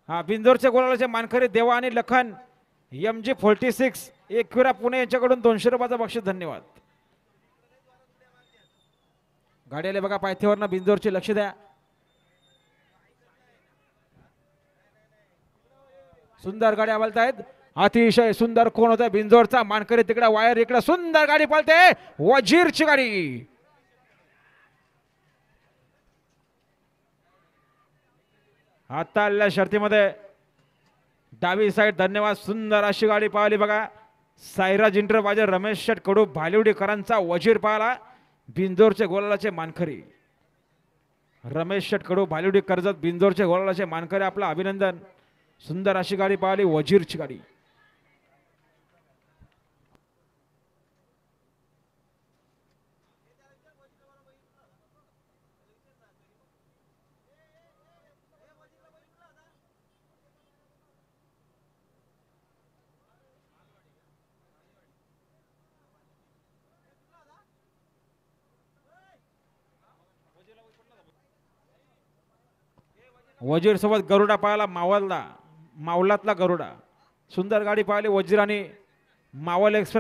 हा बिंदोरच्या गोलाचे मानकरी देवा आणि लखन MG46 एकविरा पुणे यांच्याकडून 200 रुपयाचं बक्षीस. धन्यवाद. गाडी आले बघा पायथ्यावरनं बिंदोरचे लक्ष द्या. सुंदर गाड्या बोलतायत. अतिशय सुंदर कोण होता बिंदोरचा मानकरी तिकडे वायर इकडे सुंदर गाडी पळते वजीरची गाडी. आता शर्तीमध्ये डावी साईड. धन्यवाद. सुंदर अशी गाडी पाहिली बघा. साईराज इंटरवाजर रमेश शेट कडू भालिवडीकरांचा वजीर पाहिला. बिंदोरचे गोलाचे मानकरी रमेश शेट कडू भालिवडी कर्जत बिंदोरचे गोलाचे मानकरी आपलं अभिनंदन. सुंदर अशी गाडी पाहिली वजीरची गाडी. वजीर सोबत गरुडा पाहिला मावलातला गरुडा. सुंदर गाडी पाहिली वजीर आणि मावल एक्सप्रेस.